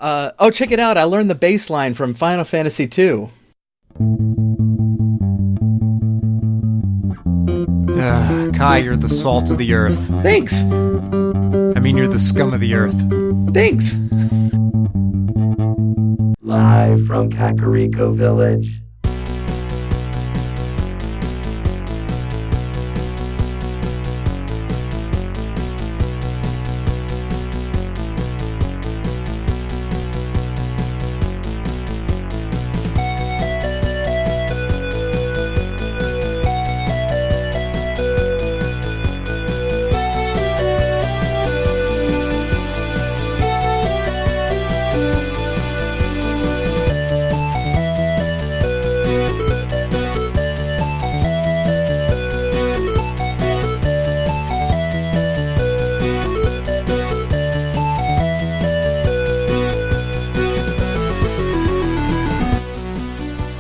Check it out. I learned the bass line from Final Fantasy II. Kai, you're the salt of the earth. Thanks. I mean, you're the scum of the earth. Thanks. Live from Kakariko Village.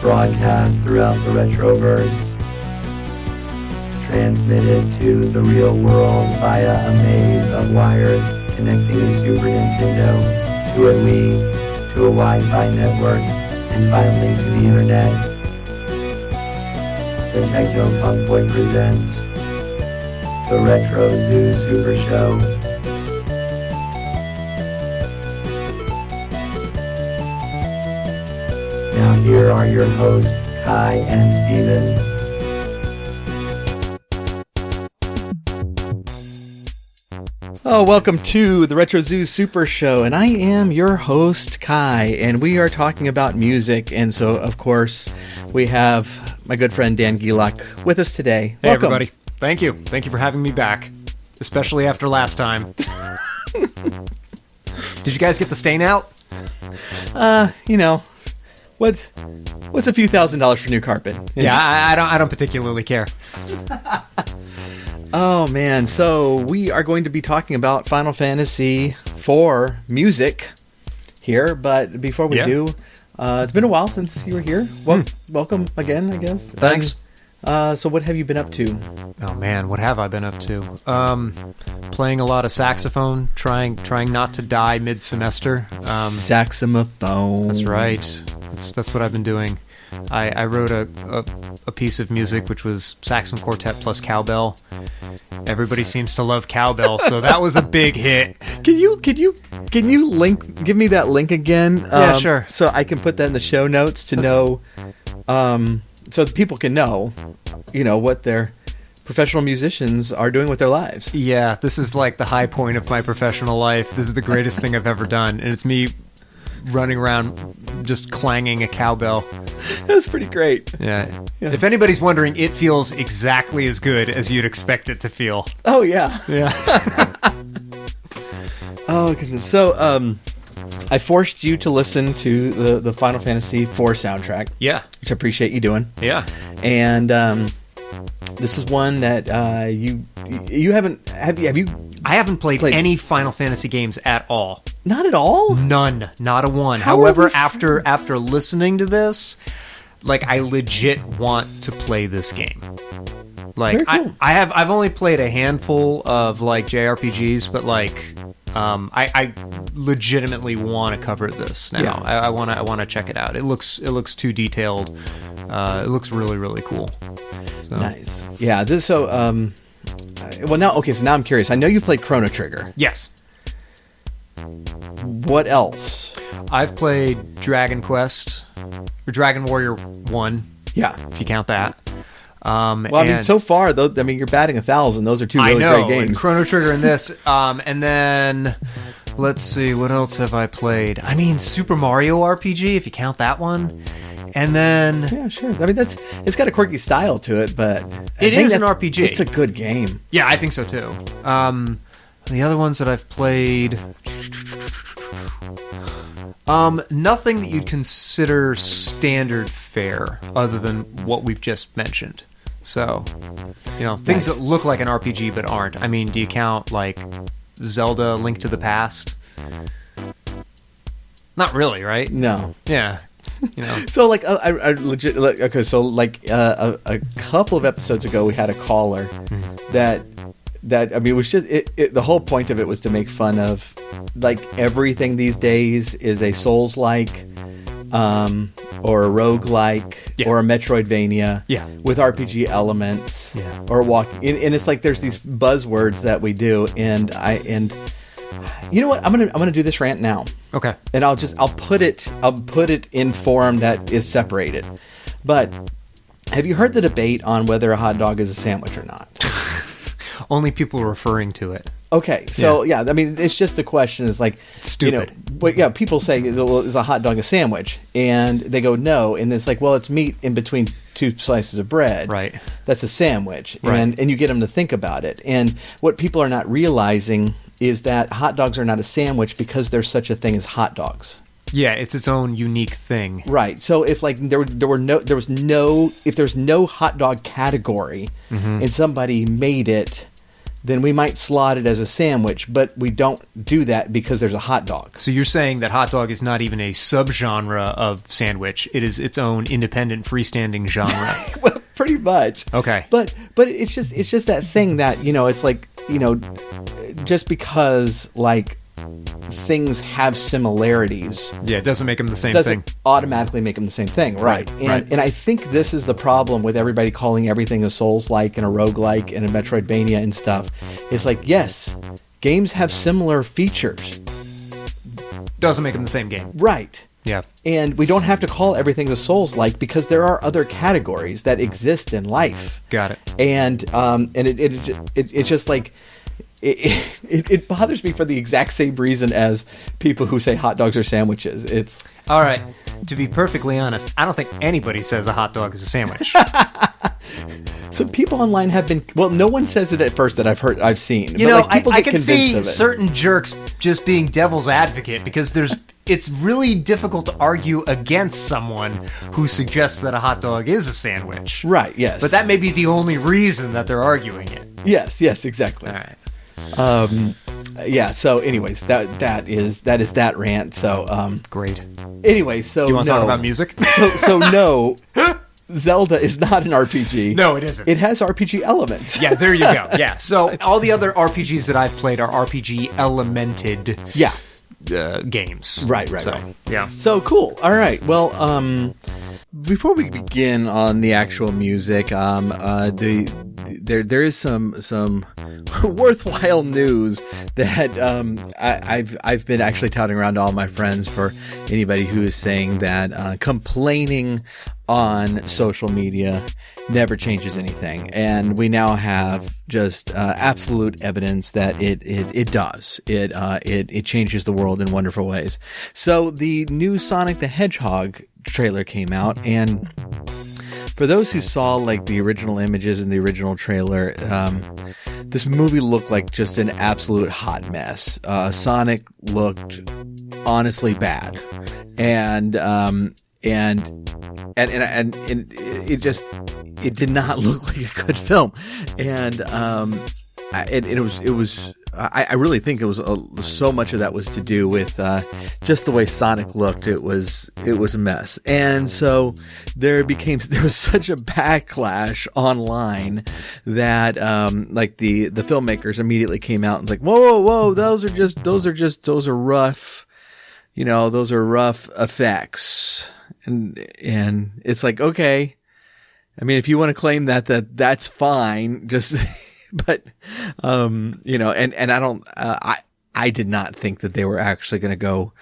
Broadcast throughout the Retroverse. Transmitted to the real world via a maze of wires connecting a Super Nintendo to a Wii, to a Wi-Fi network, and finally to the Internet. The Techno Funk Boy presents the Retro Zoo Super Show. Now here are your hosts, Kai and Steven. Oh, welcome to the Retro Zoo Super Show, and I am your host, Kai, and we are talking about music, and so, of course, we have my good friend Dan Gelok with us today. Hey, welcome. Everybody. Thank you. Thank you for having me back, especially after last time. Did you guys get the stain out? What's a few $1,000s for new carpet? Yeah, I don't particularly care. Oh man, so we are going to be talking about Final Fantasy IV music here, but before we do, it's been a while since you were here. Welcome again, I guess. Thanks. So what have you been up to? Oh man, what have I been up to? Playing a lot of saxophone, trying not to die mid-semester. Saxophone. That's right. That's what I've been doing. I wrote a piece of music which was saxophone quartet plus cowbell. Everybody seems to love cowbell, so that was a big hit. Can you give me that link again? Yeah, sure. So I can put that in the show notes to know, so that people can know, what their professional musicians are doing with their lives. Yeah, this is like the high point of my professional life. This is the greatest thing I've ever done, and it's me running around just clanging a cowbell. That's pretty great. Yeah. If anybody's wondering, it feels exactly as good as you'd expect it to feel. Oh, yeah. Yeah. Oh, goodness. So, I forced you to listen to the Final Fantasy IV soundtrack. Yeah. Which I appreciate you doing. Yeah. And this is one that you haven't... Have you... I haven't played any Final Fantasy games at all. Not at all? None. Not a one. However, after listening to this, I legit want to play this game. Very cool. I've only played a handful of JRPGs, but I legitimately want to cover this now. Yeah. I want to check it out. It looks too detailed. It looks really, really cool. So. Nice. Yeah. So now I'm curious. I know you played Chrono Trigger. Yes. What else? I've played Dragon Quest or Dragon Warrior 1. Yeah, if you count that. So far though, you're batting 1,000. Those are two really great games. And Chrono Trigger and this, and then let's see, what else have I played? Super Mario RPG, if you count that one. And then... Yeah, sure. It's got a quirky style to it, but... It is an RPG. It's a good game. Yeah, I think so too. The other ones that I've played... nothing that you'd consider standard fare, other than what we've just mentioned. So, things that look like an RPG but aren't. Do you count, Zelda Link to the Past? Not really, right? No. Yeah. So I legit okay. So a couple of episodes ago, we had a caller that that, I mean, it was just, the whole point of it was to make fun of, like, everything these days is a Souls-like, or a roguelike, or a Metroidvania, with RPG elements, or and it's like there's these buzzwords that we do, and you know what? I'm gonna do this rant now. Okay. And I'll put it in form that is separated. But have you heard the debate on whether a hot dog is a sandwich or not? Only people referring to it. Okay, so yeah, I mean, it's just a question. It's like, stupid. But yeah, people say, well, is a hot dog a sandwich? And they go, no. And it's like, well, it's meat in between two slices of bread. Right. That's a sandwich. Right. And you get them to think about it. And what people are not realizing is that hot dogs are not a sandwich because there's such a thing as hot dogs. Yeah, it's its own unique thing. Right. So if like there's no hot dog category, and somebody made it, then we might slot it as a sandwich, but we don't do that because there's a hot dog. So you're saying that hot dog is not even a subgenre of sandwich; it is its own independent, freestanding genre. Well, pretty much. Okay. But it's just that thing that, it's like, just because like things have similarities, it doesn't make them the same thing. Doesn't automatically make them the same thing, right? And I think this is the problem with everybody calling everything a Souls-like and a roguelike and a Metroidvania and stuff. It's like, yes, games have similar features. Doesn't make them the same game. Right. Yeah. And we don't have to call everything a Souls-like because there are other categories that exist in life. Got it. And it's just like, it bothers me for the exact same reason as people who say hot dogs are sandwiches. It's all right. To be perfectly honest, I don't think anybody says a hot dog is a sandwich. So people online have been, well, no one says it at first that I've seen. I can see certain jerks just being devil's advocate because it's really difficult to argue against someone who suggests that a hot dog is a sandwich. Right, yes. But that may be the only reason that they're arguing it. Yes, exactly. All right. Yeah, so anyways, that is that rant. So great. Anyway, so do you want to talk about music? So no, Zelda is not an RPG. No, it isn't. It has RPG elements. Yeah, there you go. Yeah. So all the other RPGs that I've played are RPG elemented. Yeah. Games. Right. Yeah. So cool. All right. Well, before we begin on the actual music, there is some worthwhile news that I've been actually touting around to all my friends for anybody who is saying that complaining on social media never changes anything, and we now have just absolute evidence that it does. It changes the world in wonderful ways. So the new Sonic the Hedgehog trailer came out, and for those who saw like the original images in the original trailer, this movie looked like just an absolute hot mess. Sonic looked honestly bad, and it did not look like a good film, and I really think it was so much of that was to do with just the way Sonic looked. It was a mess, and so there was such a backlash online that like the filmmakers immediately came out and was like, whoa, those are rough, those are rough effects, and it's like, okay, I mean, if you want to claim that's fine, just. But, and I don't, I did not think that they were actually going to go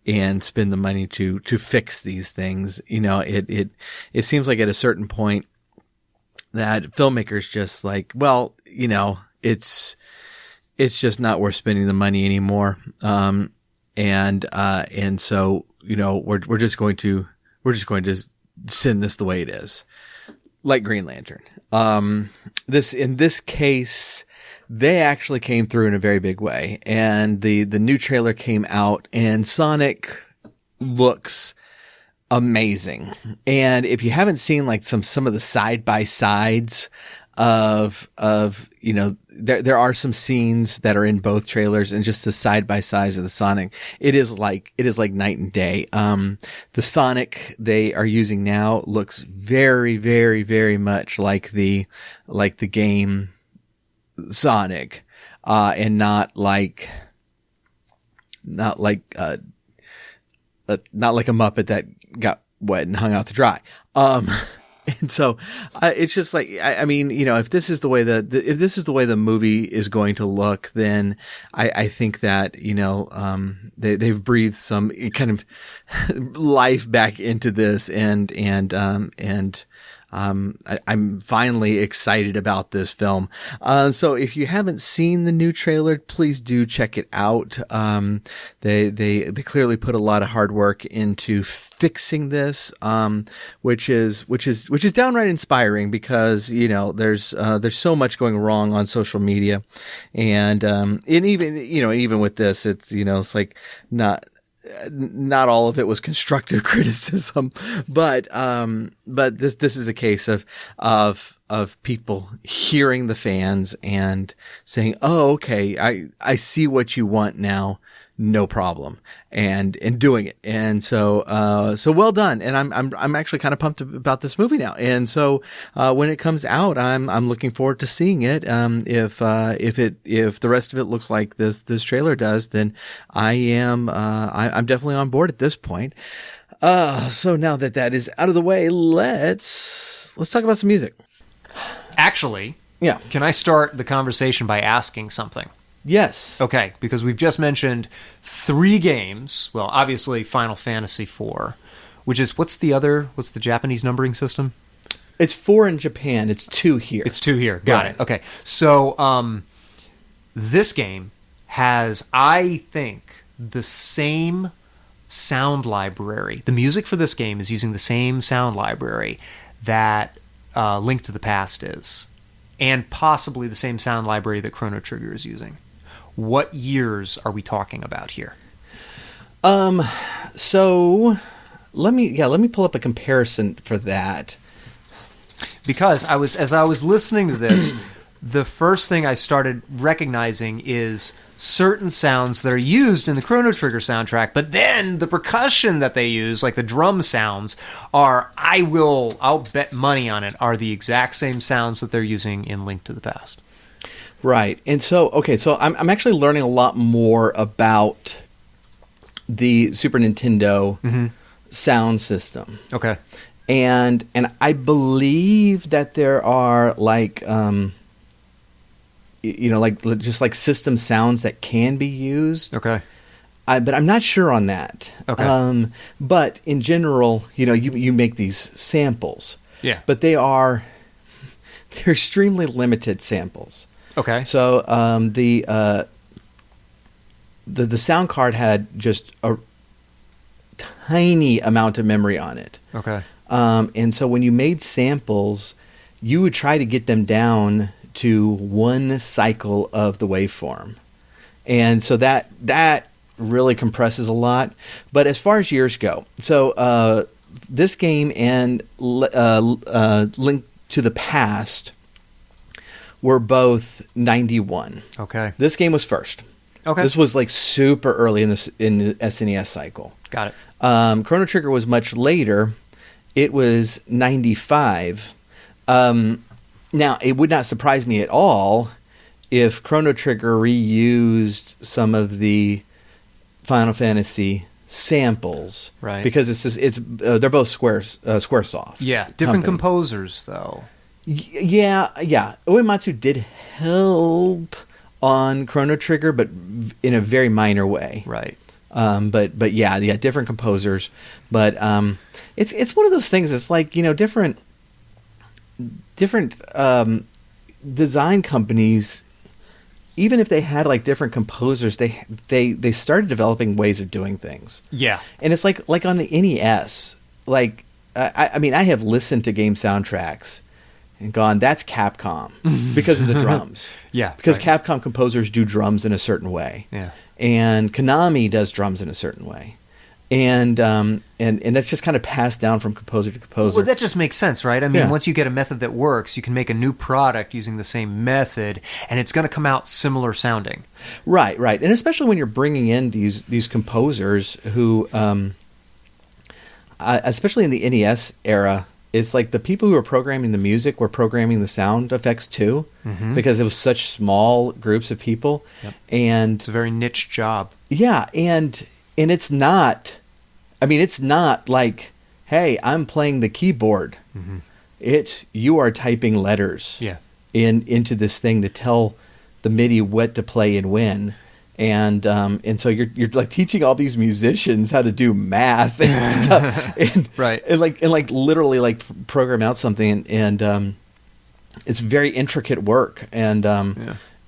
and spend the money to fix these things. It seems like at a certain point that filmmakers just like, well, it's just not worth spending the money anymore. And so, we're just going to send this the way it is. Like Green Lantern. In this case, they actually came through in a very big way, and the new trailer came out, and Sonic looks amazing. And if you haven't seen like some of the side by sides of there are some scenes that are in both trailers, and just the side by sides of the Sonic, it is like night and day. The Sonic they are using now looks very, very, very much like the game Sonic, and not like a Muppet that got wet and hung out to dry. And so it's just like, I mean, if this is the way the movie is going to look, then I think that, they've breathed some kind of life back into this, and I'm finally excited about this film. So if you haven't seen the new trailer, please do check it out. They clearly put a lot of hard work into fixing this, which is downright inspiring, because, there's so much going wrong on social media. And even with this, it's like not all of it was constructive criticism, but this is a case of people hearing the fans and saying, "Oh, okay, I see what you want now, no problem," and doing it. And so well done. And I'm actually kind of pumped about this movie now. And so when it comes out, I'm looking forward to seeing it. If the rest of it looks like this trailer does, then I'm definitely on board at this point. So now that is out of the way, let's talk about some music. Actually, yeah. Can I start the conversation by asking something? Yes. Okay, because we've just mentioned 3 games. Well, obviously Final Fantasy IV, which is, what's the Japanese numbering system? It's 4 in Japan. It's 2 here. It's 2 here. Got it. Okay. So this game has, I think, the same sound library. The music for this game is using the same sound library that Link to the Past is, and possibly the same sound library that Chrono Trigger is using. What years are we talking about here? So let me pull up a comparison for that. Because as I was listening to this, the first thing I started recognizing is certain sounds that are used in the Chrono Trigger soundtrack, but then the percussion that they use, like the drum sounds, I'll bet money on it, are the exact same sounds that they're using in Link to the Past. Right. And so I'm actually learning a lot more about the Super Nintendo sound system. Okay. And I believe that there are just like system sounds that can be used. Okay. But I'm not sure on that. Okay. But in general, you make these samples. Yeah. But they're extremely limited samples. Okay. So the sound card had just a tiny amount of memory on it. Okay. And so when you made samples, you would try to get them down to one cycle of the waveform. And so that really compresses a lot. But as far as years go, so this game and Link to the Past were both 91. Okay. This game was first. Okay. This was like super early in the SNES cycle. Got it. Chrono Trigger was much later. It was 95. Now, it would not surprise me at all if Chrono Trigger reused some of the Final Fantasy samples, right? Because they're both Squaresoft. Yeah, different composers though. Yeah. Uematsu did help on Chrono Trigger, but in a very minor way. Right. But yeah, different composers. But it's one of those things. It's like, different design companies, even if they had like different composers, they started developing ways of doing things. Yeah. And it's like on the NES, like I have listened to game soundtracks and gone, that's Capcom because of the drums. Yeah. Because right. Capcom composers do drums in a certain way. Yeah. And Konami does drums in a certain way. And that's just kind of passed down from composer to composer. Well, that just makes sense, right? I mean, Yeah. once you get a method that works, you can make a new product using the same method, and it's going to come out similar sounding. Right. And especially when you're bringing in these composers who, especially in the NES era, it's like the people who were programming the music were programming the sound effects too, because it was such small groups of people. Yep. And It's a very niche job. yeah, and it's not, I mean, it's not like, hey, I'm playing the keyboard. It's, you are typing letters Yeah. into this thing to tell the MIDI what to play and when. And so you're like teaching all these musicians how to do math and stuff, and, Right. and like literally like program out something, and it's very intricate work, and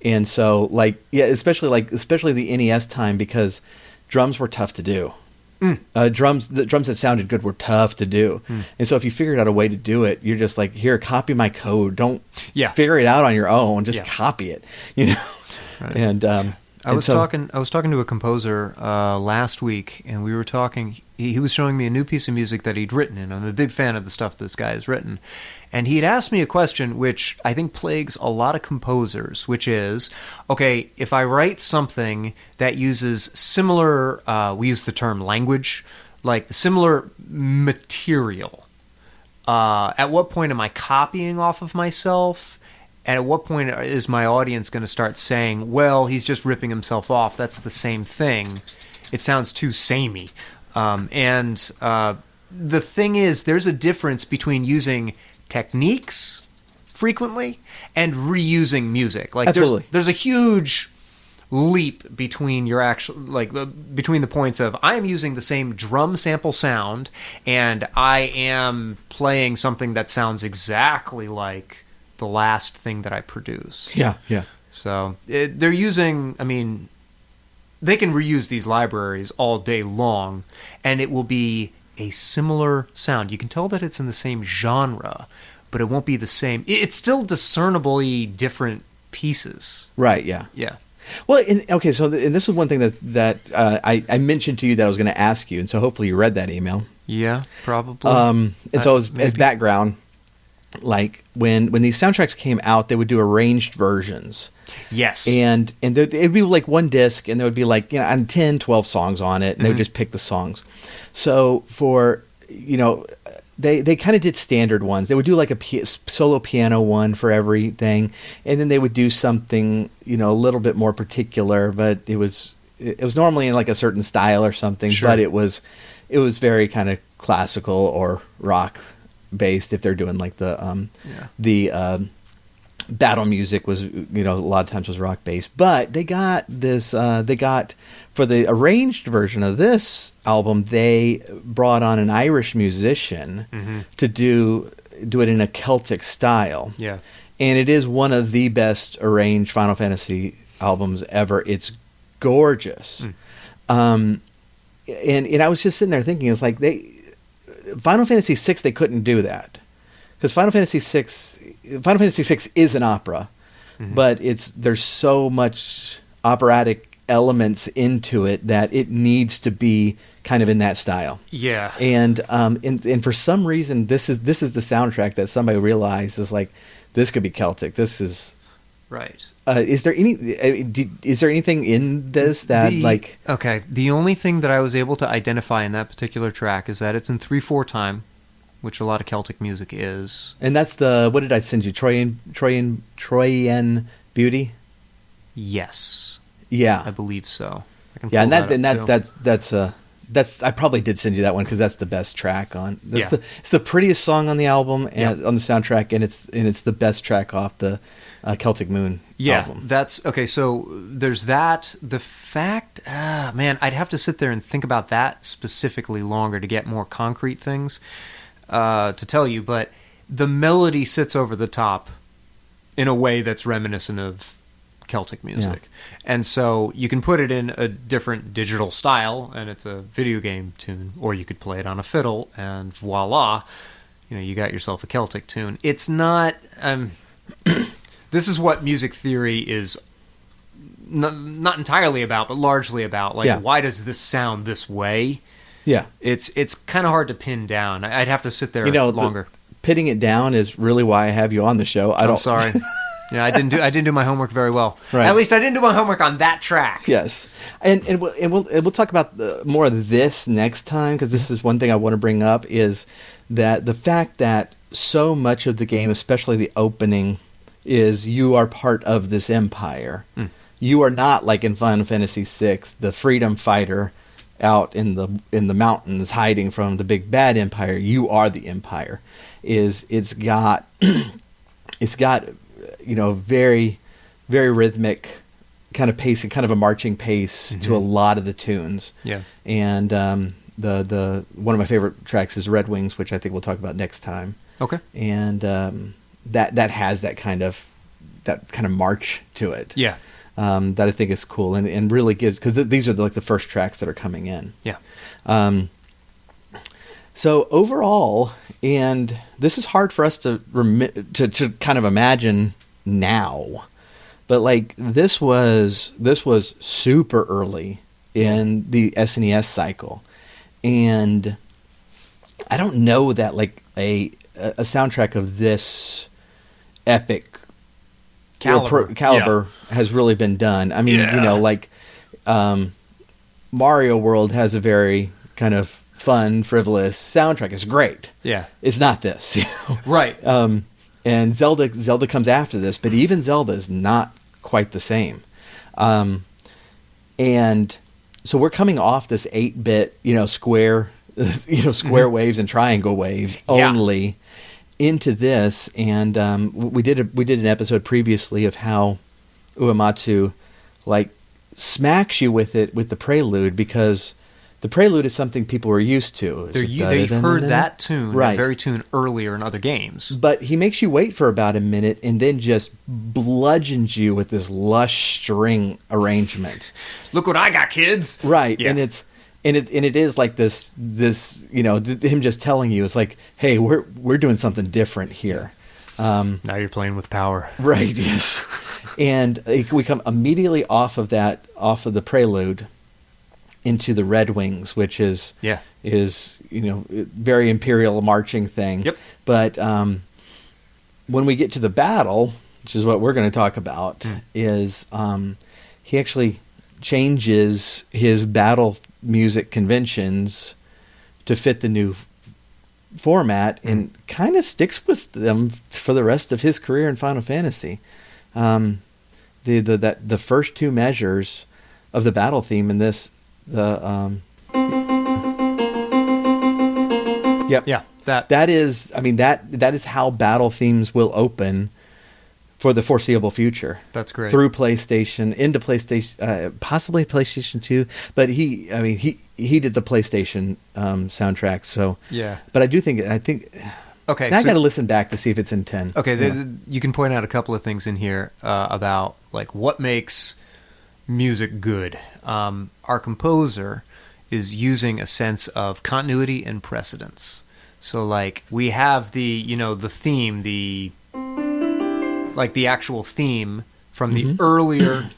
and so like especially the NES time, because drums were tough to do. The drums that sounded good were tough to do, and so if you figured out a way to do it, you're just like, here, copy my code. Don't figure it out on your own. Just copy it, you know. Right. And I was talking to a composer last week, and we were talking. He was showing me a new piece of music that he'd written, and I'm a big fan of the stuff this guy has written. And he'd asked me a question which I think plagues a lot of composers, which is, okay, if I write something that uses similar, we use the term language, like the similar material, at what point am I copying off of myself? And at what point is my audience going to start saying, well, he's just ripping himself off, that's the same thing. It sounds too samey. The thing is, there's a difference between using techniques frequently and reusing music. Like, absolutely. There's a huge leap between your actual, like, between the points of, I am using the same drum sample sound and I am playing something that sounds exactly like the last thing that I produced. yeah. So they're using, I mean, they can reuse these libraries all day long, and it will be a similar sound. You can tell that it's in the same genre, but it won't be the same. It's still discernibly different pieces. Right. Yeah. Yeah. Well, okay. So and this is one thing that I mentioned to you that I was going to ask you, and so hopefully you read that email. Yeah, probably. And so as background, like when these soundtracks came out, they would do arranged versions. Yes. And it'd be like one disc, and there would be like, you know, 10, 12 songs on it, and they would just pick the songs. So for, you know, they kind of did standard ones. They would do like a solo piano one for everything, and then they would do something, you know, a little bit more particular, but it was normally in like a certain style or something, but it was very kind of classical or rock based, if they're doing like the battle music was, you know, a lot of times was rock based. But they got this for the arranged version of this album, they brought on an Irish musician to do it in a Celtic style. Yeah. And it is one of the best arranged Final Fantasy albums ever. It's gorgeous. And I was just sitting there thinking, it's like Final Fantasy VI, they couldn't do that, because Final Fantasy VI is an opera, but there's so much operatic elements into it that it needs to be kind of in that style. Yeah. And for some reason, this is the soundtrack that somebody realized is like, this could be Celtic. This is right. Is there anything in this that like? Okay, the only thing that I was able to identify in that particular track is that it's in 3/4 time, which a lot of Celtic music is. And that's what did I send you? Troyan Beauty. Yes. Yeah, I believe so. Yeah, that's I probably did send you that one, because that's the best track on. It's the prettiest song on the album and on the soundtrack, and it's the best track off the Celtic Moon album. That's okay. So there's that. The fact, man, I'd have to sit there and think about that specifically longer to get more concrete things to tell you. But the melody sits over the top in a way that's reminiscent of Celtic music. And so you can put it in a different digital style and it's a video game tune, or you could play it on a fiddle and voila, you know, you got yourself a Celtic tune. It's not this is what music theory is not entirely about, but largely about, like, why does this sound this way? Yeah. It's kind of hard to pin down. I'd have to sit there longer. Pinning it down is really why I have you on the show. I'm sorry. Yeah, I didn't do my homework very well. Right. At least I didn't do my homework on that track. Yes, and we'll talk about more of this next time, because this is one thing I want to bring up, is that the fact that so much of the game, especially the opening, is you are part of this empire. You are not like in Final Fantasy VI, the freedom fighter out in the mountains hiding from the big bad empire. You are the empire. It's got very, very rhythmic kind of pacing, kind of a marching pace to a lot of the tunes. Yeah. And the one of my favorite tracks is Red Wings, which I think we'll talk about next time. Okay. And that has that kind of march to it. Yeah. That I think is cool and really gives, because these are the first tracks that are coming in. Yeah. So overall, and this is hard for us to kind of imagine now, but like this was super early in the SNES cycle, and I don't know that like a soundtrack of this caliber has really been done. I mean, Mario World has a very kind of fun, frivolous soundtrack. It's great. Yeah. It's not this. Right. And Zelda comes after this, but even Zelda is not quite the same. And so we're coming off this 8-bit, square waves and triangle waves only into this. And we did an episode previously of how Uematsu smacks you with the prelude, because the prelude is something people are used to. They've heard that tune, that very tune, earlier in other games. But he makes you wait for about a minute and then just bludgeons you with this lush string arrangement. Look what I got, kids! Right, yeah. And it is like this him just telling you, it's like, hey, we're doing something different here. Now you're playing with power. Right, yes. And we come immediately off of the prelude into the Red Wings, which is very imperial marching thing. Yep. But when we get to the battle, which is what we're going to talk about, is he actually changes his battle music conventions to fit the new format and kind of sticks with them for the rest of his career in Final Fantasy. The first two measures of the battle theme in this, that is how battle themes will open for the foreseeable future. That's great. Through PlayStation, into PlayStation, possibly PlayStation 2, but he did the PlayStation soundtrack. So yeah, but I think okay. I got to listen back to see if it's in 10. Okay, you can point out a couple of things in here about what makes music good. Our composer is using a sense of continuity and precedence. So we have the theme, the actual theme from the earlier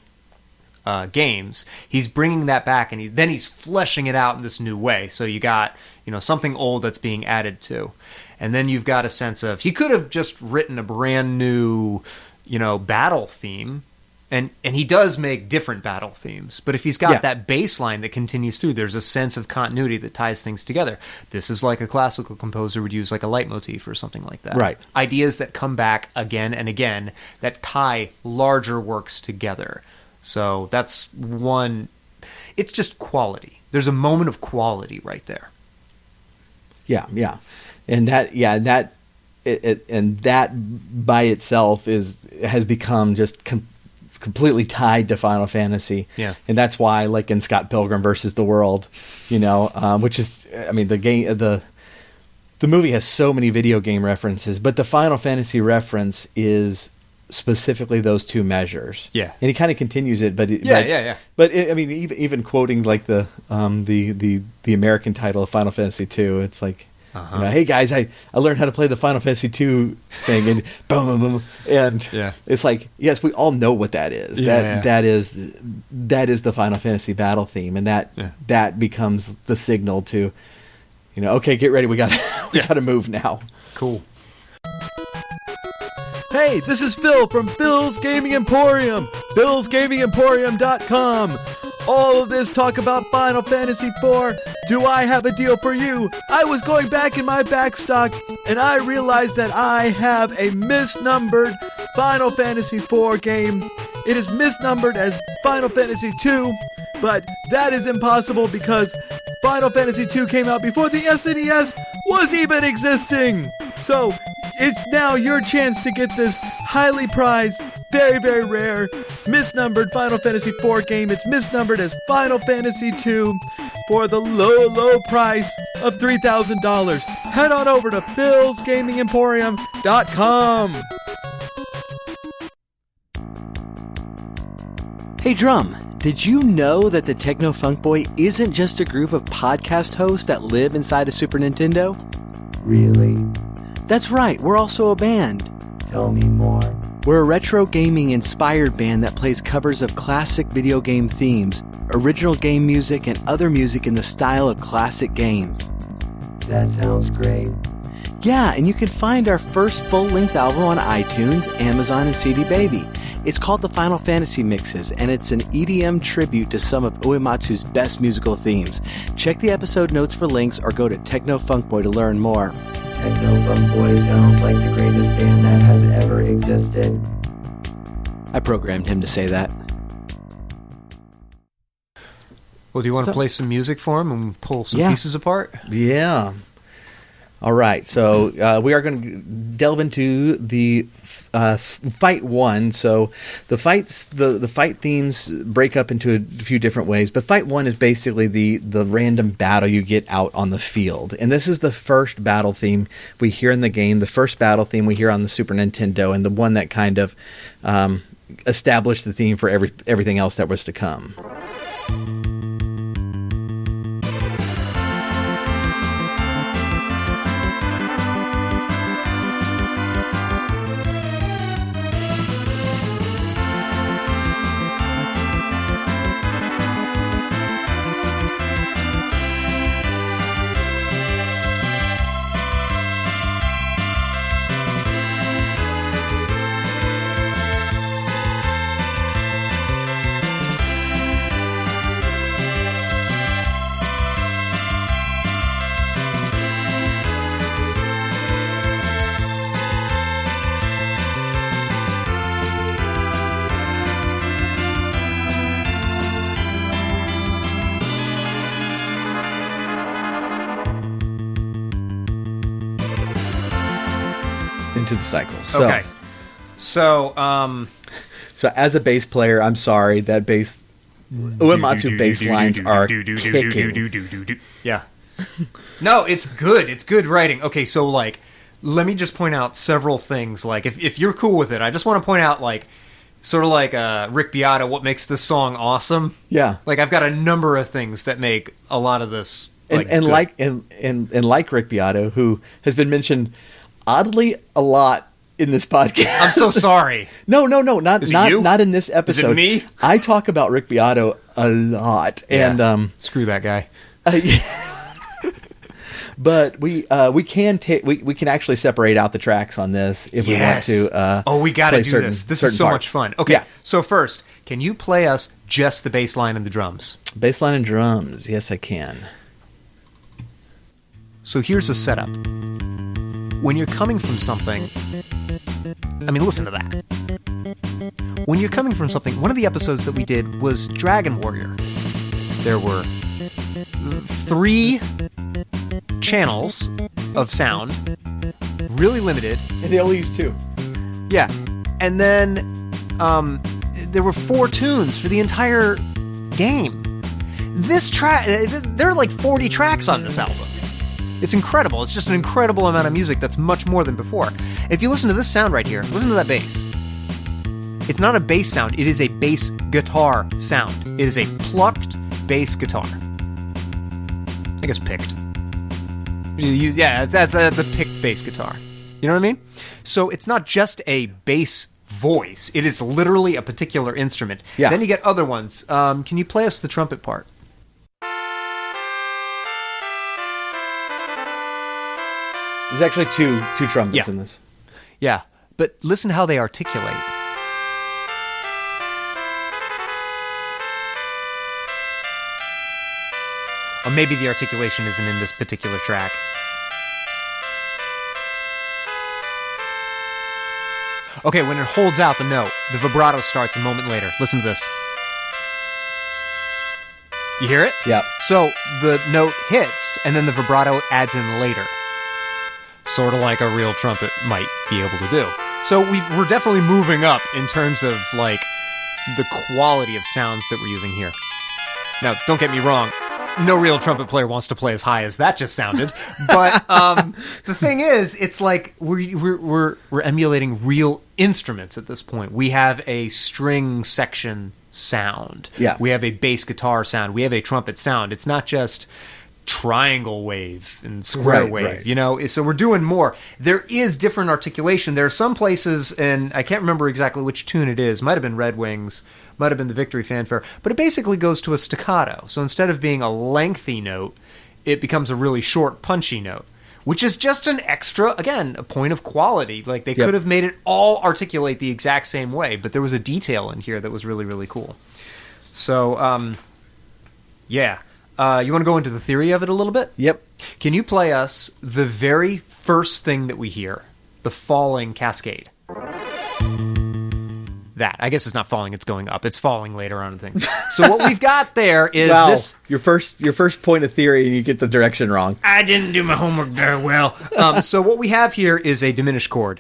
games. He's bringing that back, and then he's fleshing it out in this new way. So you got something old that's being added to, and then you've got a sense of, he could have just written a brand new battle theme. And he does make different battle themes, but if he's got that bass line that continues through, there's a sense of continuity that ties things together. This is like a classical composer would use a leitmotif or something like that. Right. Ideas that come back again and again that tie larger works together. So that's one. It's just quality. There's a moment of quality right there. Yeah, and that by itself has become just completely tied to Final Fantasy. Yeah. And that's why, in Scott Pilgrim versus the World, which is, the movie has so many video game references, but the Final Fantasy reference is specifically those two measures. Yeah. And he kind of continues it, but But even quoting the American title of Final Fantasy 2, it's like, hey guys, I learned how to play the Final Fantasy 2 thing, and boom, boom, boom, and it's like, yes, we all know what that is. That is the Final Fantasy battle theme, and that becomes the signal to, okay, get ready, we got to move now. Cool. Hey, this is Phil from Phil's Gaming Emporium, philsgamingemporium.com. All of this talk about Final Fantasy IV. Do I have a deal for you? I was going back in my back stock, and I realized that I have a misnumbered Final Fantasy IV game. It is misnumbered as Final Fantasy II, but that is impossible because Final Fantasy II came out before the SNES was even existing. So, it's now your chance to get this highly prized, very, very rare, misnumbered Final Fantasy IV game. It's misnumbered as Final Fantasy II for the low, low price of $3,000. Head on over to philsgamingemporium.com. Hey Drum, did you know that the Techno Funk Boy isn't just a group of podcast hosts that live inside a Super Nintendo? Really? That's right, we're also a band. Tell me more. We're a retro gaming inspired band that plays covers of classic video game themes, original game music, and other music in the style of classic games. That sounds great. Yeah, and you can find our first full-length album on iTunes, Amazon, and CD Baby. It's called The Final Fantasy Mixes, and it's an EDM tribute to some of Uematsu's best musical themes. Check the episode notes for links or go to Techno Funk Boy to learn more. Techno Funk Boy sounds like the greatest band that has ever existed. I programmed him to say that. Well, do you want to play some music for him and pull some pieces apart? Yeah. All right, so we are going to delve into the fight one. So the fight themes break up into a few different ways, but fight one is basically the random battle you get out on the field, and this is the first battle theme we hear in the game, the first battle theme we hear on the Super Nintendo, and the one that kind of established the theme for everything else that was to come. Into the cycle. So, okay. So as a bass player, I'm sorry that Uematsu bass lines are kicking. Yeah. No, it's good. It's good writing. Okay, so like, let me just point out several things. Like, if you're cool with it, I just want to point out like, sort of like Rick Beato, what makes this song awesome. Yeah. Like, I've got a number of things that make a lot of this like like Rick Beato, who has been mentioned oddly a lot in this podcast. I'm so sorry. No, not in this episode. Is it me? I talk about Rick Beato a lot, and screw that guy. But we can actually separate out the tracks on this if we want to. We got to do this. This is so much fun. Okay, yeah. So first, can you play us just the bass line and the drums? Bass line and drums. Yes, I can. So here's the setup. When you're coming from something, I mean, listen to that. When you're coming from something, one of the episodes that we did was Dragon Warrior. There were 3 channels of sound, really limited. And they only use 2. Yeah. And then there were 4 tunes for the entire game. This track, there are like 40 tracks on this album. It's incredible. It's just an incredible amount of music that's much more than before. If you listen to this sound right here, listen to that bass. It's not a bass sound. It is a bass guitar sound. It is a plucked bass guitar. I guess picked. That's a picked bass guitar. You know what I mean? So it's not just a bass voice. It is literally a particular instrument. Yeah. Then you get other ones. Can you play us the trumpet part? There's actually two trumpets in this. Yeah. but listen to how they articulate. Or maybe the articulation isn't in this particular track. Okay, when it holds out the note, the vibrato starts a moment later. Listen to this. You hear it? Yep. So the note hits, and then the vibrato adds in later. Sort of like a real trumpet might be able to do. So we're definitely moving up in terms of, like, the quality of sounds that we're using here. Now, don't get me wrong. No real trumpet player wants to play as high as that just sounded. But the thing is, it's like we're emulating real instruments at this point. We have a string section sound. Yeah. We have a bass guitar sound. We have a trumpet sound. It's not just triangle wave and square wave, right. you know? So we're doing more. There is different articulation. There are some places, and I can't remember exactly which tune it is. Might have been Red Wings. Might have been the Victory Fanfare, but it basically goes to a staccato. So instead of being a lengthy note, it becomes a really short, punchy note, which is just an extra, again, a point of quality. Like, they could have made it all articulate the exact same way, but there was a detail in here that was really, really cool. So, yeah. You want to go into the theory of it a little bit? Yep. Can you play us the very first thing that we hear? The falling cascade. That. I guess it's not falling, it's going up. It's falling later on in things. So what we've got there is this... Your first point of theory, and you get the direction wrong. I didn't do my homework very well. So what we have here is a diminished chord.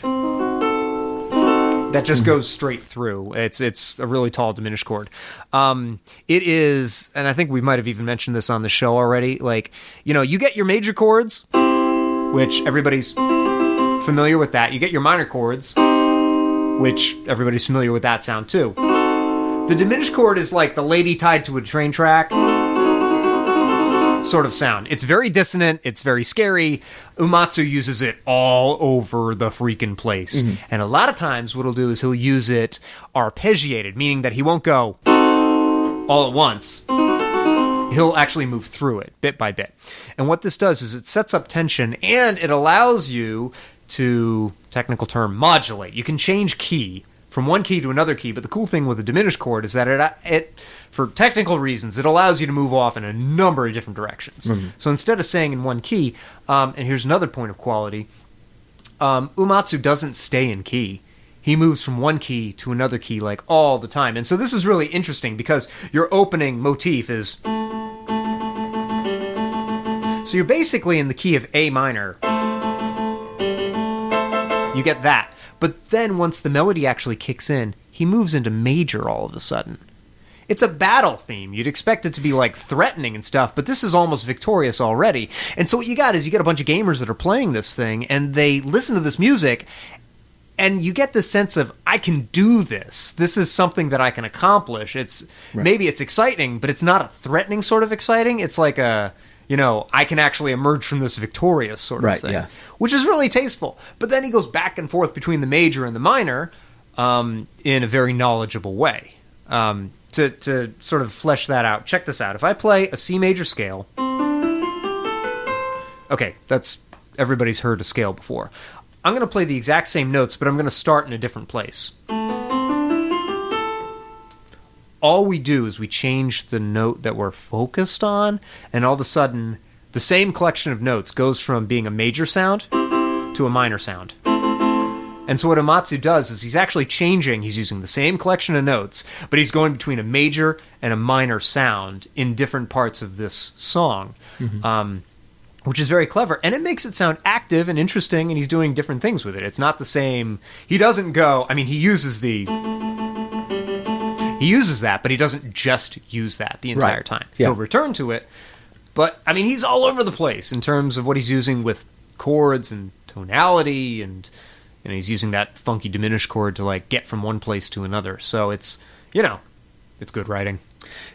That just goes straight through. It's a really tall diminished chord. It is, and I think we might have even mentioned this on the show already, like, you know, you get your major chords, which everybody's familiar with that. You get your minor chords, which everybody's familiar with that sound too. The diminished chord is like the lady tied to a train track sort of sound. It's very dissonant. It's very scary. Uematsu uses it all over the freaking place. Mm-hmm. And a lot of times what he'll do is he'll use it arpeggiated, meaning that he won't go all at once. He'll actually move through it bit by bit. And what this does is it sets up tension, and it allows you to, technical term, modulate. You can change key from one key to another key, but the cool thing with a diminished chord is that it for technical reasons, it allows you to move off in a number of different directions. Mm-hmm. So instead of staying in one key, and here's another point of quality, Uematsu doesn't stay in key. He moves from one key to another key like all the time. And so this is really interesting because your opening motif is... So you're basically in the key of A minor. You get that. But then once the melody actually kicks in, he moves into major all of a sudden. It's a battle theme. You'd expect it to be like threatening and stuff, but this is almost victorious already. And so what you got is you get a bunch of gamers that are playing this thing, and they listen to this music, and you get this sense of, I can do this. This is something that I can accomplish. It's maybe it's exciting, but it's not a threatening sort of exciting. It's like a... You know, I can actually emerge from this victorious sort of thing, which is really tasteful. But then he goes back and forth between the major and the minor in a very knowledgeable way. To sort of flesh that out, check this out. If I play a C major scale... Okay, that's... Everybody's heard a scale before. I'm going to play the exact same notes, but I'm going to start in a different place. All we do is we change the note that we're focused on, and all of a sudden, the same collection of notes goes from being a major sound to a minor sound. And so what Uematsu does is he's actually changing, he's using the same collection of notes, but he's going between a major and a minor sound in different parts of this song, which is very clever. And it makes it sound active and interesting, and he's doing different things with it. It's not the same... He doesn't go... I mean, he uses that, but he doesn't just use that the entire time. Yeah. He'll return to it, but, I mean, he's all over the place in terms of what he's using with chords and tonality, and he's using that funky diminished chord to, like, get from one place to another. So it's, you know, it's good writing.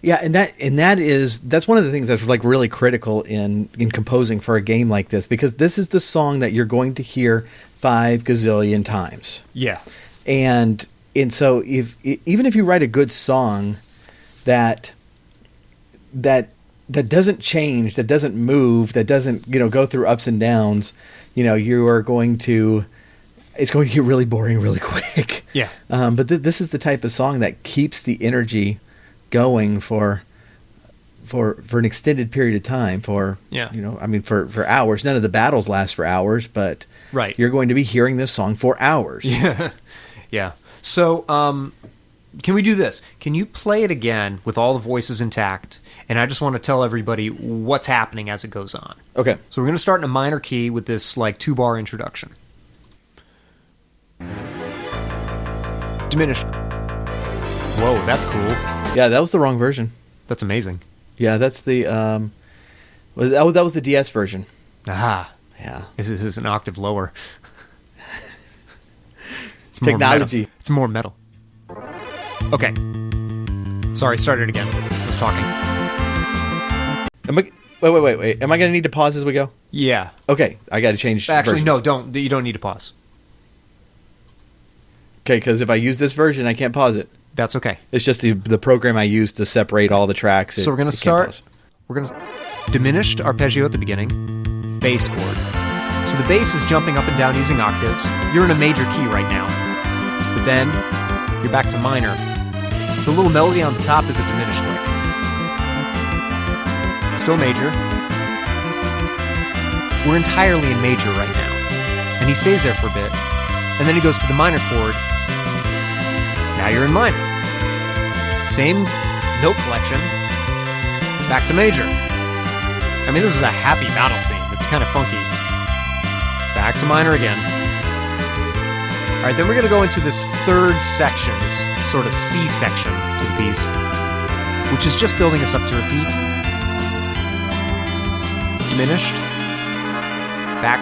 Yeah, and that's one of the things that's, like, really critical in composing for a game like this, because this is the song that you're going to hear 5 gazillion times. Yeah. And so even if you write a good song that doesn't change, that doesn't move, that doesn't, you know, go through ups and downs, you know, you are going to, it's going to get really boring really quick. Yeah. But this is the type of song that keeps the energy going for an extended period of time. For hours. None of the battles last for hours, but right. You're going to be hearing this song for hours. Yeah. Yeah. So, can we do this? Can you play it again with all the voices intact? And I just want to tell everybody what's happening as it goes on. Okay. So we're going to start in a minor key with this 2-bar introduction. Diminished. Whoa, that's cool. Yeah, that was the wrong version. That's amazing. Yeah, that's the that was the DS version. Ah. Yeah. This is an octave lower. It's technology. It's more metal. Okay. Sorry, start it again. I was talking. Wait. Am I going to need to pause as we go? Yeah. Okay, I got to change Actually, versions. no, don't. You don't need to pause. Okay, because if I use this version, I can't pause it. That's okay. It's just the program I use to separate all the tracks. So we're going to start. We're going to diminished arpeggio at the beginning, bass chord. So the bass is jumping up and down using octaves. You're in a major key right now, but then you're back to minor. The little melody on the top is a diminished lick. Still major. We're entirely in major right now, and he stays there for a bit, and then he goes to the minor chord. Now you're in minor. Same note collection. Back to major. I mean, this is a happy battle theme. It's kind of funky. Back to minor again. All right, then we're going to go into this third section, this sort of C section to the piece, which is just building us up to repeat. Diminished. Back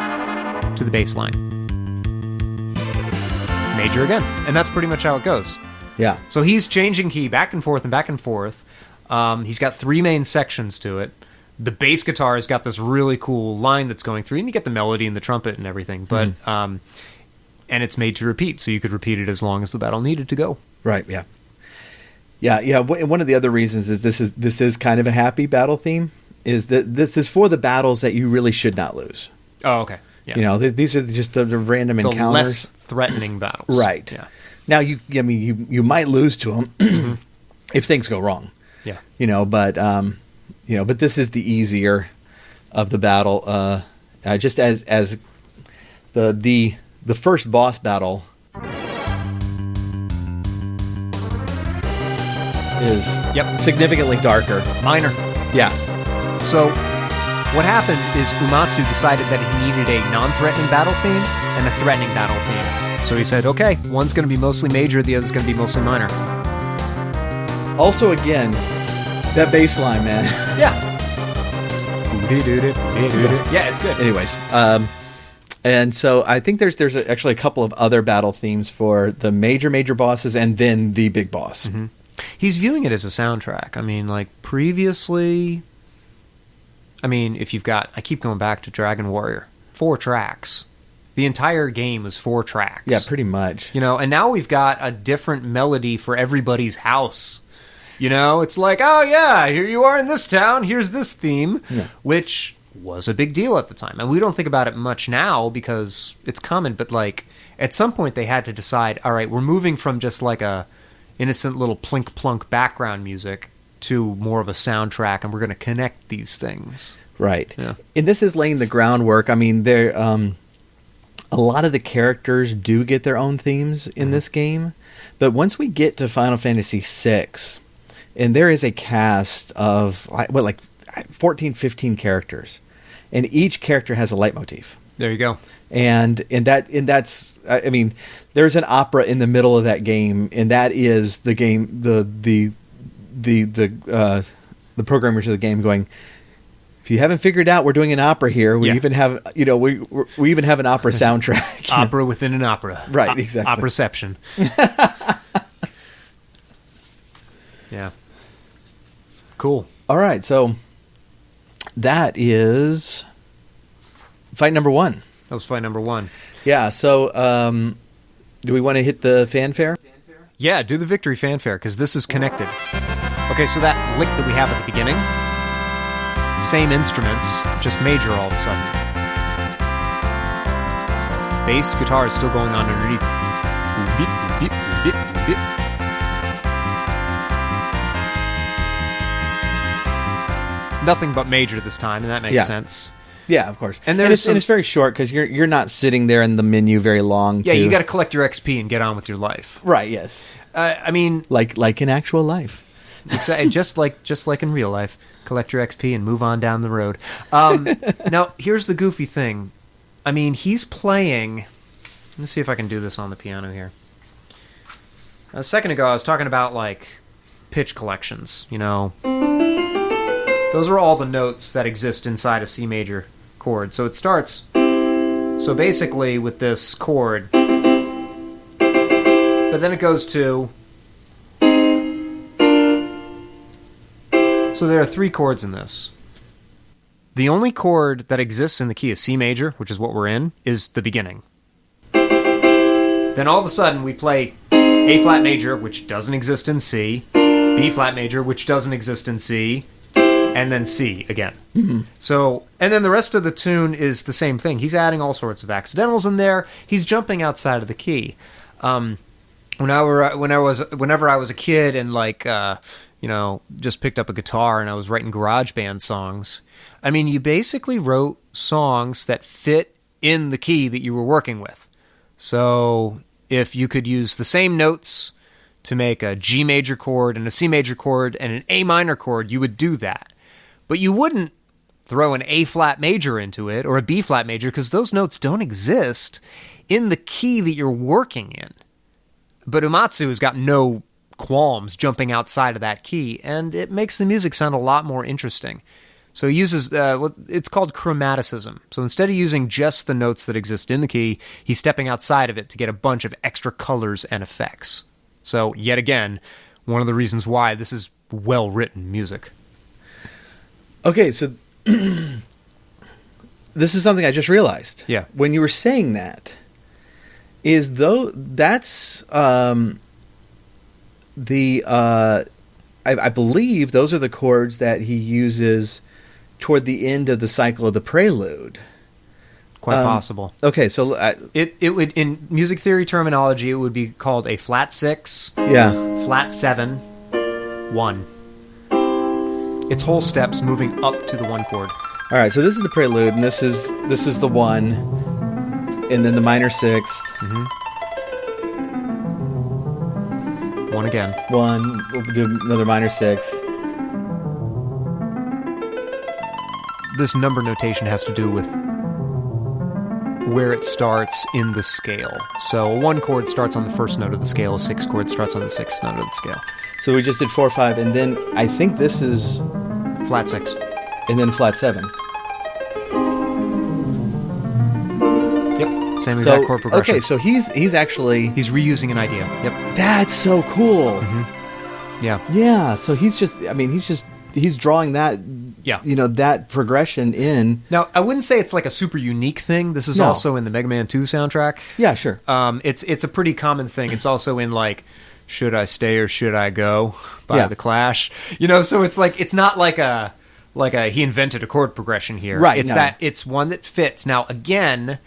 to the bass line. Major again. And that's pretty much how it goes. Yeah. So he's changing key back and forth and back and forth. He's got 3 main sections to it. The bass guitar has got this really cool line that's going through, and you get the melody and the trumpet and everything. But and it's made to repeat, so you could repeat it as long as the battle needed to go. Right. Yeah. Yeah. One of the other reasons is this is kind of a happy battle theme. Is that this is for the battles that you really should not lose. Oh, okay. Yeah. You know, these are just the random encounters. The less threatening battles. Right. Yeah. Now you might lose to them if things go wrong. Yeah. But this is the easier of the battle. Just as the first boss battle is significantly darker. Minor. Yeah. So what happened is Uematsu decided that he needed a non-threatening battle theme and a threatening battle theme. So he said, okay, one's going to be mostly major, the other's going to be mostly minor. Also, again, that bass line, man. Yeah. Yeah, it's good. Anyways, and so I think there's actually a couple of other battle themes for the major bosses and then the big boss. Mm-hmm. He's viewing it as a soundtrack. I mean, like previously, if you've got, I keep going back to Dragon Warrior, 4 tracks. The entire game was 4 tracks. Yeah, pretty much. And now we've got a different melody for everybody's house. It's like, oh yeah, here you are in this town, here's this theme, which was a big deal at the time. And we don't think about it much now because it's common, but like at some point they had to decide, all right, we're moving from just like a innocent little plink-plunk background music to more of a soundtrack, and we're going to connect these things. Right. Yeah. And this is laying the groundwork. I mean, there a lot of the characters do get their own themes in this game, but once we get to Final Fantasy VI, and there is a cast of, 14, 15 characters, and each character has a leitmotif. There you go. And that's, I mean, there's an opera in the middle of that game, and that is the game, the programmers of the game going, if you haven't figured out we're doing an opera here, we even have, we even have an opera soundtrack. Opera within an opera. Right, exactly. Operaception. Yeah. Cool. All right, so that is fight number 1. That was fight number 1. Yeah, so do we want to hit the fanfare? Yeah, do the victory fanfare, because this is connected. Okay, so that lick that we have at the beginning, same instruments, just major all of a sudden. bass guitar is still going on underneath. Beep, beep, beep, beep. Nothing but major this time, and that makes sense. Yeah, of course. And it's very short because you're not sitting there in the menu very long. Yeah, you got to collect your XP and get on with your life. Right. Yes. I mean, like in actual life, just like in real life, collect your XP and move on down the road. Now, here's the goofy thing. I mean, he's playing. Let's see if I can do this on the piano here. A second ago, I was talking about like pitch collections. You know, those are all the notes that exist inside a C major chord. So it starts. So basically, with this chord. But then it goes to... So there are 3 chords in this. The only chord that exists in the key of C major, which is what we're in, is the beginning. Then all of a sudden we play A flat major, which doesn't exist in C, B flat major, which doesn't exist in C, and then C again. Mm-hmm. So, and then the rest of the tune is the same thing. He's adding all sorts of accidentals in there. He's jumping outside of the key. Whenever I was a kid and just picked up a guitar and I was writing garage band songs, I mean, you basically wrote songs that fit in the key that you were working with. So if you could use the same notes to make a G major chord and a C major chord and an A minor chord, you would do that. But you wouldn't throw an A flat major into it or a B flat major because those notes don't exist in the key that you're working in. But Uematsu has got no qualms jumping outside of that key, and it makes the music sound a lot more interesting. So he uses, it's called chromaticism. So instead of using just the notes that exist in the key, he's stepping outside of it to get a bunch of extra colors and effects. So, yet again, one of the reasons why this is well-written music. Okay, so this is something I just realized. Yeah. When you were saying that, that's I believe those are the chords that he uses toward the end of the cycle of the prelude. Quite possible. Okay, so it would, in music theory terminology, it would be called a flat 6, flat 7, 1. It's whole steps moving up to the 1 chord. All right, so this is the prelude, and this is the 1, and then the minor 6th. Mm-hmm. 1 again. 1. We'll do another minor 6. This number notation has to do with where it starts in the scale. So a 1 chord starts on the first note of the scale, a 6 chord starts on the 6th note of the scale. So we just did 4, 5, and then I think this is flat 6. And then flat 7. Yep, same exact chord progression. Okay, so he's reusing an idea. Yep. That's so cool. Mm-hmm. Yeah. Yeah, so he's drawing that, that progression in. Now, I wouldn't say it's like a super unique thing. This is also in the Mega Man 2 soundtrack. Yeah, sure. It's a pretty common thing. It's also in like Should I Stay or Should I Go by The Clash. So it's like it's not like a he invented a chord progression here. Right. It's it's one that fits. Now, again,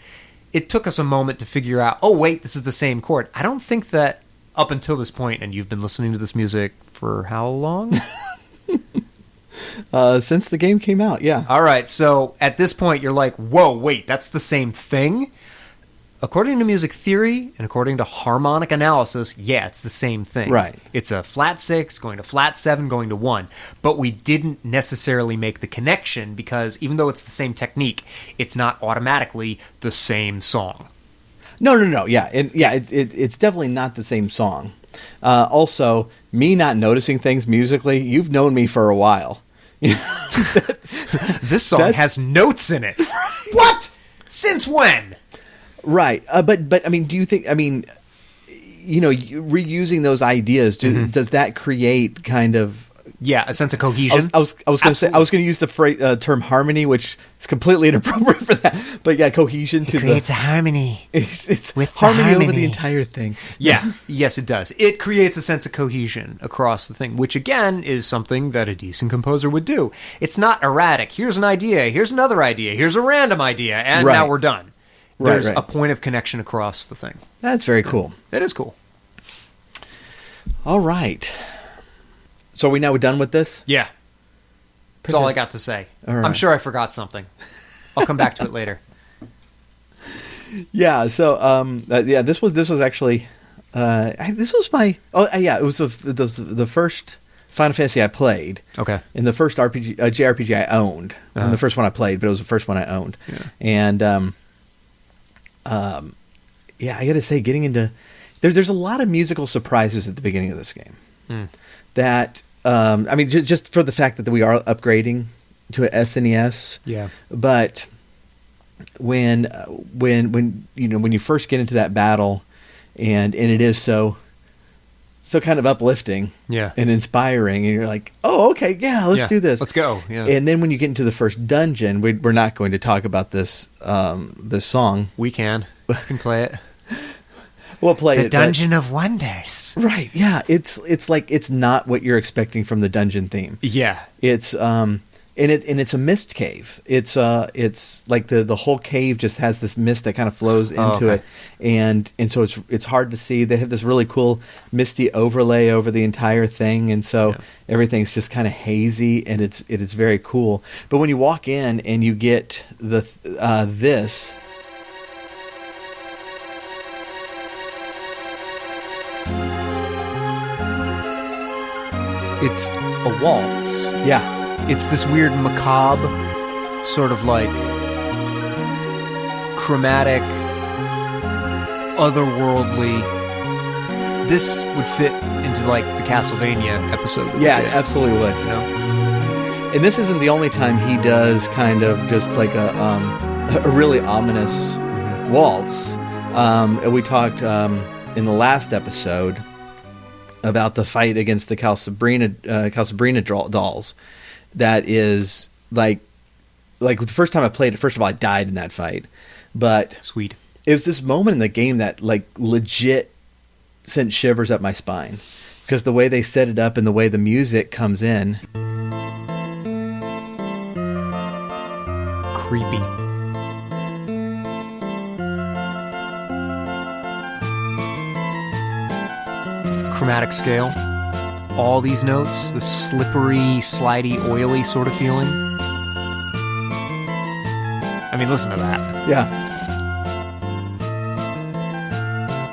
it took us a moment to figure out, oh wait, this is the same chord. I don't think that up until this point, and you've been listening to this music for how long? Since the game came out, yeah. All right, so at this point, you're like, whoa, wait, that's the same thing? According to music theory and according to harmonic analysis, yeah, it's the same thing. Right. It's a flat 6 going to flat 7 going to 1. But we didn't necessarily make the connection because even though it's the same technique, it's not automatically the same song. No. Yeah, it's definitely not the same song. Also, me not noticing things musically, you've known me for a while. This song has notes in it. What? Since when? Right. But I mean, do you think, reusing those ideas, does that create kind of... Yeah, a sense of cohesion. I was going to say, I was going to use the term harmony, which is completely inappropriate for that. But yeah, cohesion it creates a harmony. It's with harmony over the entire thing. Yeah, yes, it does. It creates a sense of cohesion across the thing, which again is something that a decent composer would do. It's not erratic. Here's an idea. Here's another idea. Here's a random idea, and now we're done. there's right. a point of connection across the thing. That's very cool. It is cool. All right. So are we now done with this? Yeah. That's all I got to say. All right. I'm sure I forgot something. I'll come back to it later. Yeah. So this was actually this was my it was the first Final Fantasy I played. Okay. And the first JRPG I owned. Uh-huh. And the first one I played, but it was the first one I owned. Yeah. And I got to say, getting into there's a lot of musical surprises at the beginning of this game. That just for the fact that we are upgrading to an SNES. Yeah. But when you first get into that battle, and it is so kind of uplifting, and inspiring, and you're like, oh, okay, yeah, let's do this, let's go. Yeah. And then when you get into the first dungeon, we're not going to talk about this song. We can play it. We'll play the it. Dungeon of Wonders. Right? Yeah. It's like it's not what you're expecting from the dungeon theme. Yeah. It's and it's a mist cave. It's like the whole cave just has this mist that kind of flows into it, and so it's hard to see. They have this really cool misty overlay over the entire thing, and so everything's just kind of hazy, and it's very cool. But when you walk in and you get this. It's a waltz. Yeah. It's this weird macabre, sort of like chromatic, otherworldly. This would fit into like the Castlevania episode. Yeah, it absolutely would. You know? And this isn't the only time he does kind of just like a really ominous waltz. We talked in the last episode about the fight against the Calcibrina dolls. That is like the first time I played it. First of all, I died in that fight, but sweet. It was this moment in the game that like legit sent shivers up my spine because the way they set it up and the way the music comes in. Creepy. Chromatic scale. All these notes, the slippery, slidey, oily sort of feeling. I mean, listen to that. Yeah.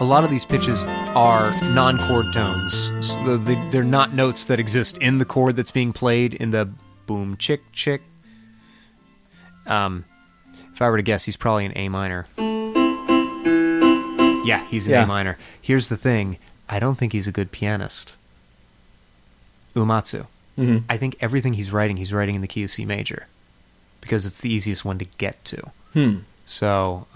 A lot of these pitches are non-chord tones. So they're not notes that exist in the chord that's being played in the boom, chick, chick. If I were to guess, he's probably in A minor. Yeah, he's in A minor. Here's the thing. I don't think he's a good pianist. Uematsu. Mm-hmm. I think everything he's writing in the key of C major because it's the easiest one to get to. So,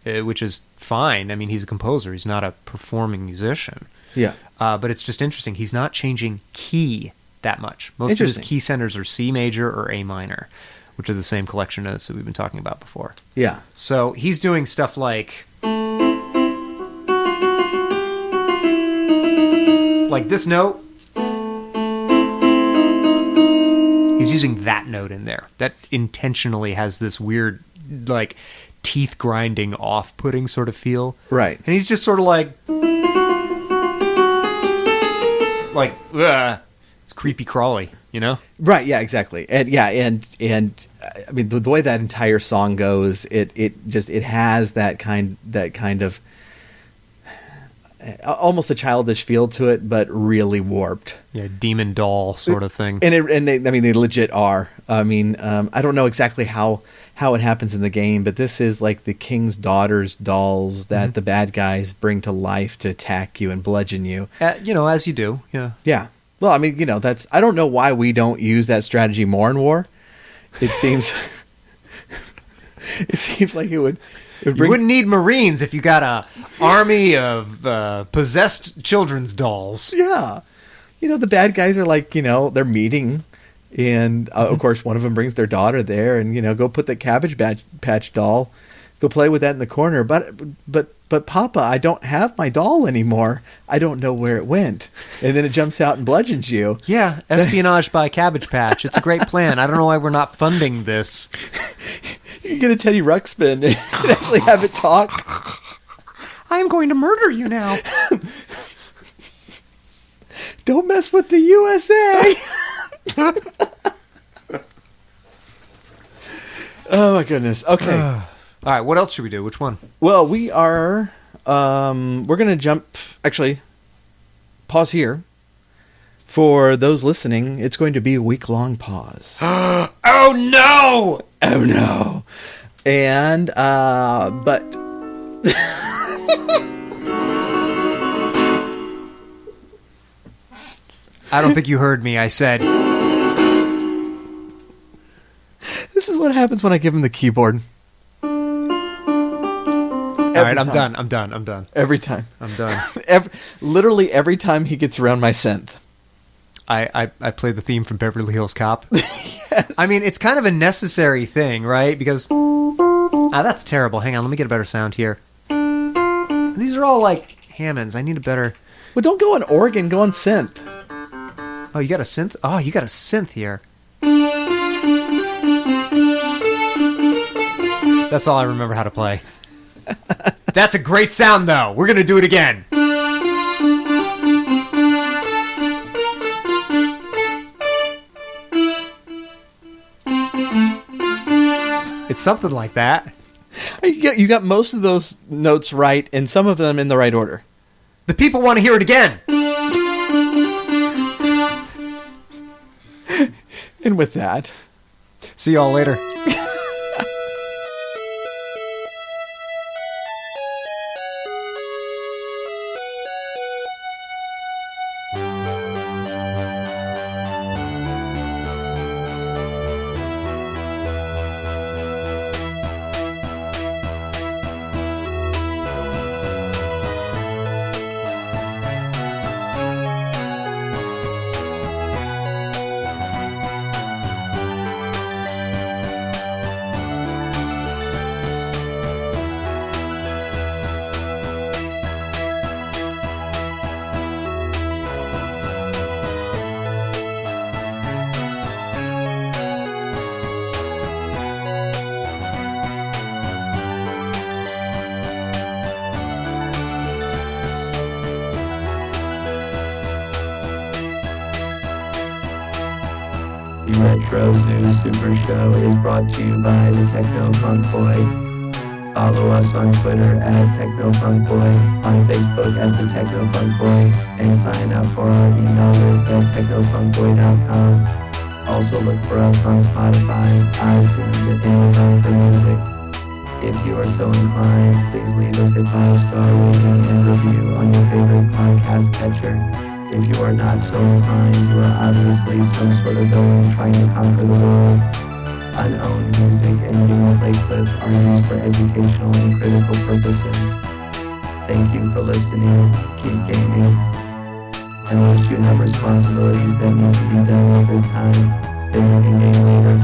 which is fine. I mean, he's a composer. He's not a performing musician. Yeah. But it's just interesting. He's not changing key that much. Most of his key centers are C major or A minor, which are the same collection notes that we've been talking about before. Yeah. So he's doing stuff like this note. He's using that note in there. That intentionally has this weird, like, teeth grinding, off-putting sort of feel. Right. And he's just sort of like, ugh. It's creepy crawly, you know? Right. Yeah. Exactly. And I mean the way that entire song goes, it has that kind of almost a childish feel to it, but really warped. Yeah, demon doll sort of thing. And they legit are. I mean, I don't know exactly how it happens in the game, but this is like the king's daughter's dolls that the bad guys bring to life to attack you and bludgeon you. As you do. Yeah. Yeah. Well, I mean, that's. I don't know why we don't use that strategy more in war. It seems. It seems like it would. You wouldn't need Marines if you got a army of possessed children's dolls. Yeah. The bad guys are like, they're meeting, and of course one of them brings their daughter there, and go put the Cabbage Patch doll, go play with that in the corner. But Papa, I don't have my doll anymore. I don't know where it went. And then it jumps out and bludgeons you. Yeah, espionage by Cabbage Patch. It's a great plan. I don't know why we're not funding this. You can get a Teddy Ruxpin and actually have it talk. I am going to murder you now. Don't mess with the USA. Oh my goodness. Okay. All right, what else should we do? Which one? Well, we are we're going to jump, actually pause here. For those listening, it's going to be a week-long pause. Oh no! Oh no. And but I don't think you heard me. I said this is what happens when I give him the keyboard. all right, I'm done. Every time. I'm done. Literally every time he gets around my synth. I play the theme from Beverly Hills Cop. Yes. I mean, it's kind of a necessary thing, right? Because that's terrible. Hang on, let me get a better sound here. These are all like Hammonds. I need a better. Well, don't go on organ. Go on synth. Oh, you got a synth? Oh, you got a synth here. That's all I remember how to play. That's a great sound, though. We're gonna do it again. It's something like that. You got most of those notes right, and some of them in the right order. The people want to hear it again. And with that, see y'all later. The Retro Zoo Super Show is brought to you by the Techno Funk Boy. Follow us on Twitter at Techno Funk Boy, on Facebook at the Techno Funk Boy, and sign up for our email list at technofunkboy.com. Also look for us on Spotify, iTunes, and Amazon for music. If you are so inclined, please leave us a 5-star rating and review on your favorite podcast catcher. If you are not so inclined, you are obviously some sort of villain trying to conquer the world. Unowned music and gameplay clips are used for educational and critical purposes. Thank you for listening, keep gaming, and unless you have responsibilities that need to be done at this time, then you can game later.